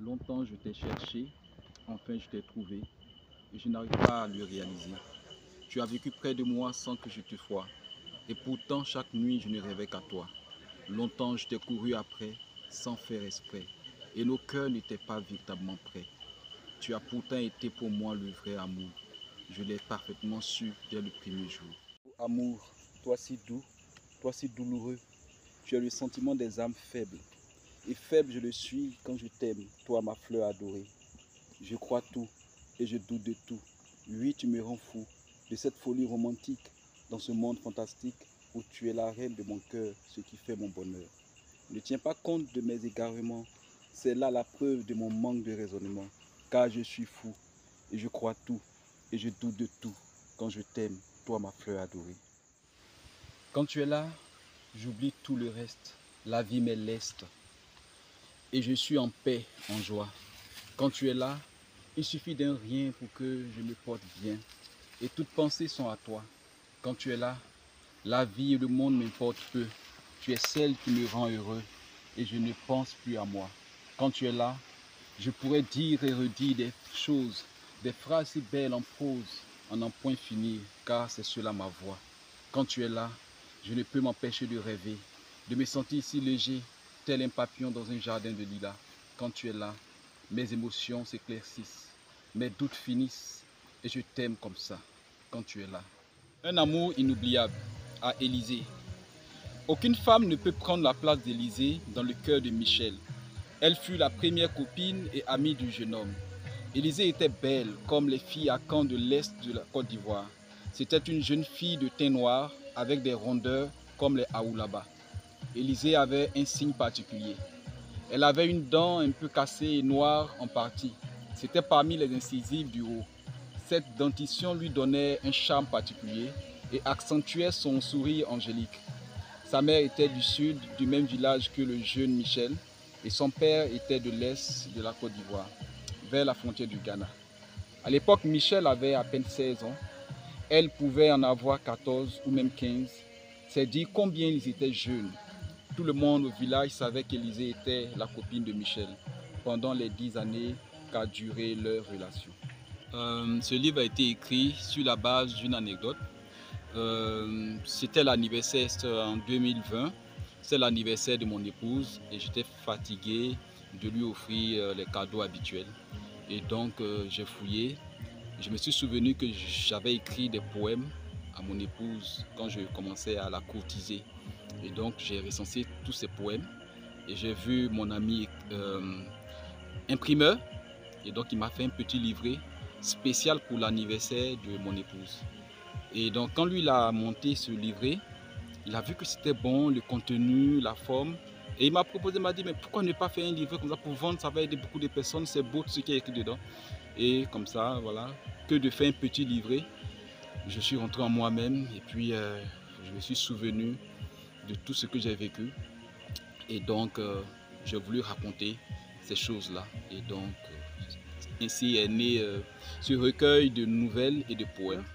Longtemps je t'ai cherché, enfin je t'ai trouvé, et je n'arrive pas à le réaliser. Tu as vécu près de moi sans que je te voie, et pourtant chaque nuit je ne rêvais qu'à toi. Longtemps je t'ai couru après, sans faire exprès, et nos cœurs n'étaient pas véritablement prêts. Tu as pourtant été pour moi le vrai amour. Je l'ai parfaitement su dès le premier jour. Amour, toi si doux, toi si douloureux, tu es le sentiment des âmes faibles. Et faible je le suis quand je t'aime, toi ma fleur adorée. Je crois tout et je doute de tout. Oui, tu me rends fou de cette folie romantique dans ce monde fantastique où tu es la reine de mon cœur, ce qui fait mon bonheur. Ne tiens pas compte de mes égarements, c'est là la preuve de mon manque de raisonnement, car je suis fou et je crois tout et je doute de tout quand je t'aime, toi ma fleur adorée. Quand tu es là, j'oublie tout le reste, la vie m'est leste et je suis en paix, en joie. Quand tu es là, il suffit d'un rien pour que je me porte bien et toutes pensées sont à toi. Quand tu es là, la vie et le monde m'importent peu. Tu es celle qui me rend heureux et je ne pense plus à moi. Quand tu es là, je pourrais dire et redire des choses, des phrases si belles en prose, en n'en point finir, car c'est cela ma voix. Quand tu es là, je ne peux m'empêcher de rêver, de me sentir si léger, tel un papillon dans un jardin de lilas. Quand tu es là, mes émotions s'éclaircissent, mes doutes finissent et je t'aime comme ça, quand tu es là. Un amour inoubliable à Élysée. Aucune femme ne peut prendre la place d'Élysée dans le cœur de Michel. Elle fut la première copine et amie du jeune homme. Élysée était belle comme les filles à Caen de l'Est de la Côte d'Ivoire. C'était une jeune fille de teint noir avec des rondeurs comme les Aoulaba. Élysée avait un signe particulier. Elle avait une dent un peu cassée et noire en partie. C'était parmi les incisives du haut. Cette dentition lui donnait un charme particulier et accentuait son sourire angélique. Sa mère était du sud, du même village que le jeune Michel, et son père était de l'est de la Côte d'Ivoire, vers la frontière du Ghana. À l'époque, Michel avait à peine 16 ans. Elle pouvait en avoir 14 ou même 15. C'est dire combien ils étaient jeunes. Tout le monde au village savait qu'Élisée était la copine de Michel pendant les 10 années qu'a duré leur relation. Ce livre a été écrit sur la base d'une anecdote. C'était l'anniversaire en 2020, c'est l'anniversaire de mon épouse et j'étais fatigué de lui offrir les cadeaux habituels. Et donc j'ai fouillé, je me suis souvenu que j'avais écrit des poèmes à mon épouse quand je commençais à la courtiser. Et donc j'ai recensé tous ces poèmes et j'ai vu mon ami imprimeur et donc il m'a fait un petit livret spécial pour l'anniversaire de mon épouse. Et donc quand lui il a monté ce livret, il a vu que c'était bon, le contenu, la forme. Et il m'a proposé, il m'a dit, mais pourquoi ne pas faire un livret comme ça pour vendre, ça va aider beaucoup de personnes, c'est beau ce qui est écrit dedans. Et comme ça, voilà, que de faire un petit livret. Je suis rentré en moi-même et puis je me suis souvenu de tout ce que j'ai vécu. Et donc, j'ai voulu raconter ces choses-là. Et donc, ainsi est né ce recueil de nouvelles et de poèmes.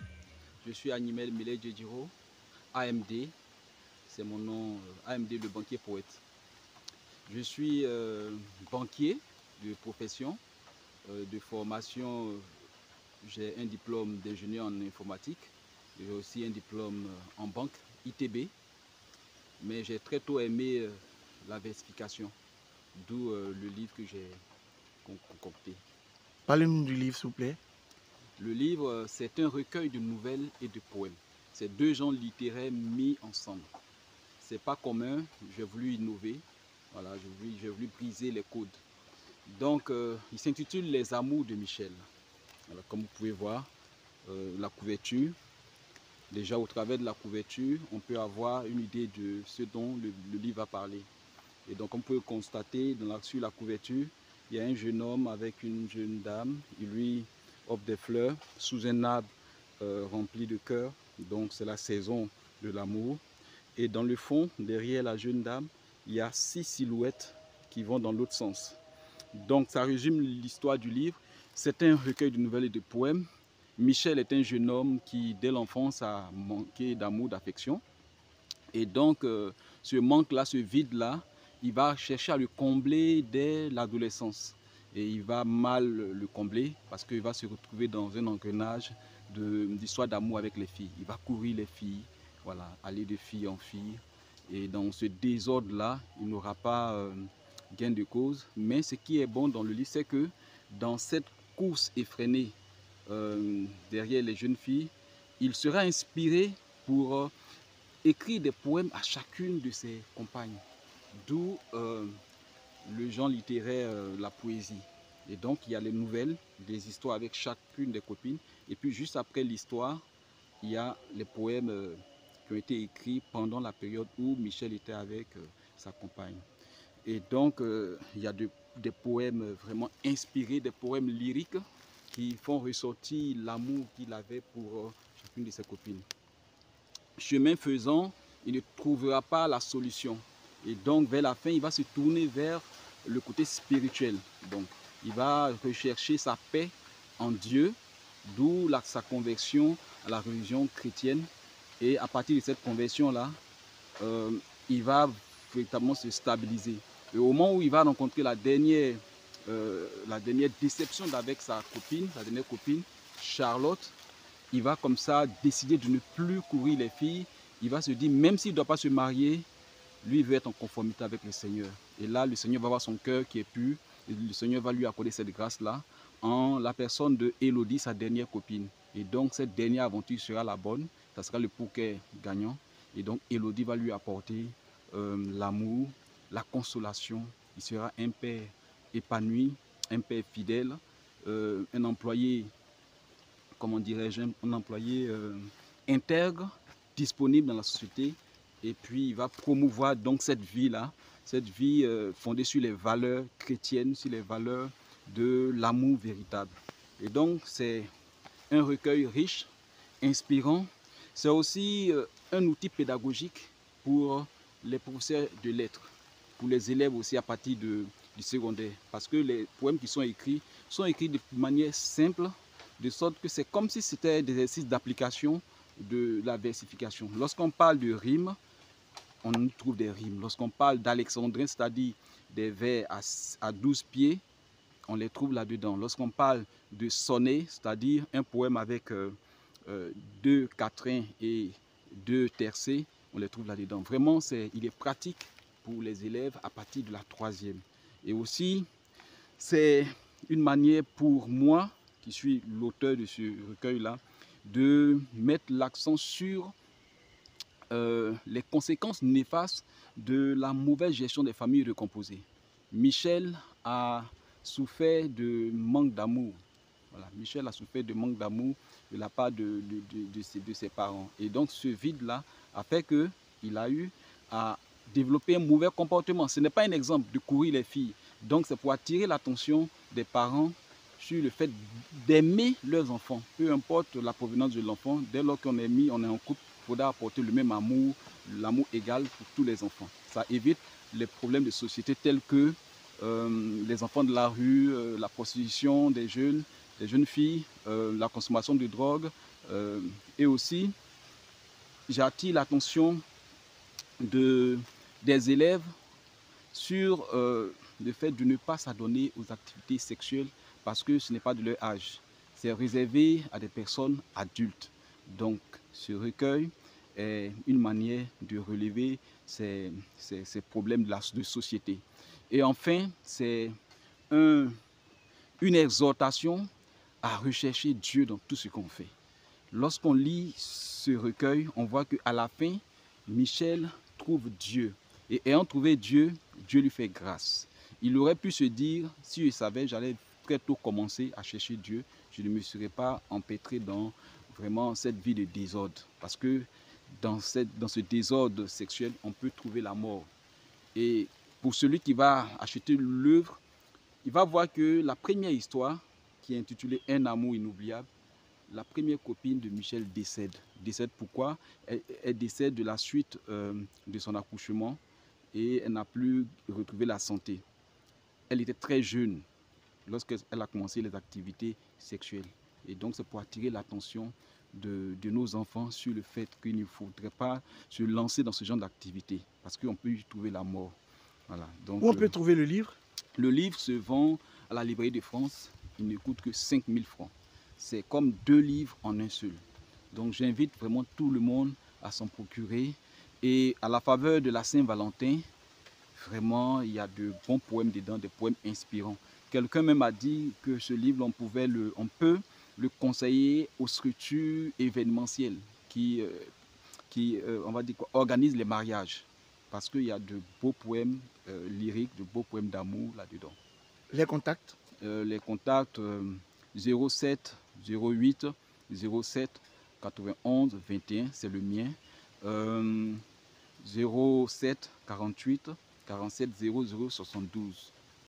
Je suis Animel Millet Djedjiro, AMD, c'est mon nom, AMD le banquier poète. Je suis banquier de profession, de formation, j'ai un diplôme d'ingénieur en informatique, j'ai aussi un diplôme en banque, ITB, mais j'ai très tôt aimé la versification, d'où le livre que j'ai concocté. Parlez-nous du livre, s'il vous plaît. Le livre, c'est un recueil de nouvelles et de poèmes. C'est deux genres littéraires mis ensemble. C'est pas commun, j'ai voulu innover, voilà, j'ai voulu briser les codes. Donc, il s'intitule Les Amours de Michel. Alors, comme vous pouvez voir, la couverture. Déjà, au travers de la couverture, on peut avoir une idée de ce dont le livre va parler. Et donc, on peut constater sur la couverture, il y a un jeune homme avec une jeune dame. Il lui offre des fleurs sous un arbre rempli de cœurs. Donc, c'est la saison de l'amour. Et dans le fond, derrière la jeune dame, il y a 6 silhouettes qui vont dans l'autre sens. Donc, ça résume l'histoire du livre. C'est un recueil de nouvelles et de poèmes. Michel est un jeune homme qui, dès l'enfance, a manqué d'amour, d'affection. Et donc, ce manque-là, ce vide-là, il va chercher à le combler dès l'adolescence. et il va mal le combler parce qu'il va se retrouver dans un engrenage d'histoire d'amour avec les filles. Il va courir les filles, voilà, aller de fille en fille. Et dans ce désordre-là, il n'aura pas gain de cause. Mais ce qui est bon dans le livre, c'est que dans cette course effrénée derrière les jeunes filles, il sera inspiré pour écrire des poèmes à chacune de ses compagnes. D'où le genre littéraire, la poésie. Et donc, il y a les nouvelles, des histoires avec chacune des copines. Et puis, juste après l'histoire, il y a les poèmes qui ont été écrits pendant la période où Michel était avec sa compagne. Et donc, il y a des poèmes vraiment inspirés, des poèmes lyriques qui font ressortir l'amour qu'il avait pour chacune de ses copines. Chemin faisant, il ne trouvera pas la solution. Et donc, vers la fin, il va se tourner vers le côté spirituel. Donc, il va rechercher sa paix en Dieu, d'où sa conversion à la religion chrétienne. Et à partir de cette conversion-là, il va véritablement se stabiliser. Et au moment où il va rencontrer la dernière déception avec sa copine, sa dernière copine, Charlotte, il va comme ça décider de ne plus courir les filles. Il va se dire, même s'il ne doit pas se marier, lui, il veut être en conformité avec le Seigneur. Et là, le Seigneur va voir son cœur qui est pur. Et le Seigneur va lui accorder cette grâce-là en la personne de Élodie, sa dernière copine. Et donc, cette dernière aventure sera la bonne. Ça sera le poker gagnant. Et donc, Élodie va lui apporter l'amour, la consolation. Il sera un père épanoui, un père fidèle, un employé, comment dirais-je, un employé intègre, disponible dans la société. Et puis, il va promouvoir donc cette vie-là, cette vie fondée sur les valeurs chrétiennes, sur les valeurs de l'amour véritable. Et donc, c'est un recueil riche, inspirant. C'est aussi un outil pédagogique pour les professeurs de lettres, pour les élèves aussi à partir du secondaire. Parce que les poèmes qui sont écrits de manière simple, de sorte que c'est comme si c'était des exercices d'application de la versification. Lorsqu'on parle de rimes, on y trouve des rimes. Lorsqu'on parle d'alexandrin, c'est-à-dire des vers à 12 pieds, on les trouve là-dedans. Lorsqu'on parle de sonnet, c'est-à-dire un poème avec 2 quatrains et 2 tercets, on les trouve là-dedans. Vraiment, il est pratique pour les élèves à partir de la 3e. Et aussi, c'est une manière pour moi, qui suis l'auteur de ce recueil-là, de mettre l'accent sur les conséquences néfastes de la mauvaise gestion des familles recomposées. Michel a souffert de manque d'amour. Voilà, Michel a souffert de manque d'amour de la part de ses parents. Et donc ce vide-là a fait qu'il a eu à développer un mauvais comportement. Ce n'est pas un exemple de courir les filles. Donc c'est pour attirer l'attention des parents sur le fait d'aimer leurs enfants. Peu importe la provenance de l'enfant, dès lors qu'on est mis, on est en couple, il faudra apporter le même amour, l'amour égal pour tous les enfants. Ça évite les problèmes de société tels que les enfants de la rue, la prostitution des jeunes filles, la consommation de drogue. Et aussi, j'attire l'attention des élèves sur le fait de ne pas s'adonner aux activités sexuelles parce que ce n'est pas de leur âge. C'est réservé à des personnes adultes. Donc, ce recueil est une manière de relever ces problèmes de société. Et enfin, c'est une exhortation à rechercher Dieu dans tout ce qu'on fait. Lorsqu'on lit ce recueil, on voit qu'à la fin, Michel trouve Dieu. Et ayant trouvé Dieu, Dieu lui fait grâce. Il aurait pu se dire, si je savais, j'allais très tôt commencer à chercher Dieu, je ne me serais pas empêtré dans vraiment cette vie de désordre. Parce que dans ce désordre sexuel, on peut trouver la mort. Et pour celui qui va acheter l'œuvre, il va voir que la première histoire, qui est intitulée « Un amour inoubliable », la première copine de Michel décède. Décède pourquoi? Elle décède de la suite de son accouchement et elle n'a plus retrouvé la santé. Elle était très jeune lorsqu'elle a commencé les activités sexuelles. Et donc c'est pour attirer l'attention de nos enfants sur le fait qu'il ne faudrait pas se lancer dans ce genre d'activité parce qu'on peut y trouver la mort. Voilà. Donc, où on peut trouver le livre? Le livre se vend à la librairie de France, il ne coûte que 5 000 francs. C'est comme 2 livres en un seul. Donc j'invite vraiment tout le monde à s'en procurer. Et à la faveur de la Saint-Valentin, vraiment, il y a de bons poèmes dedans, des poèmes inspirants. Quelqu'un même a dit que ce livre, on peut le conseiller aux structures événementielles qui on va dire, organisent les mariages. Parce qu'il y a de beaux poèmes lyriques, de beaux poèmes d'amour là-dedans. Les contacts? Les contacts 07 08 07 91 21, c'est le mien. 07 48 47 00 72.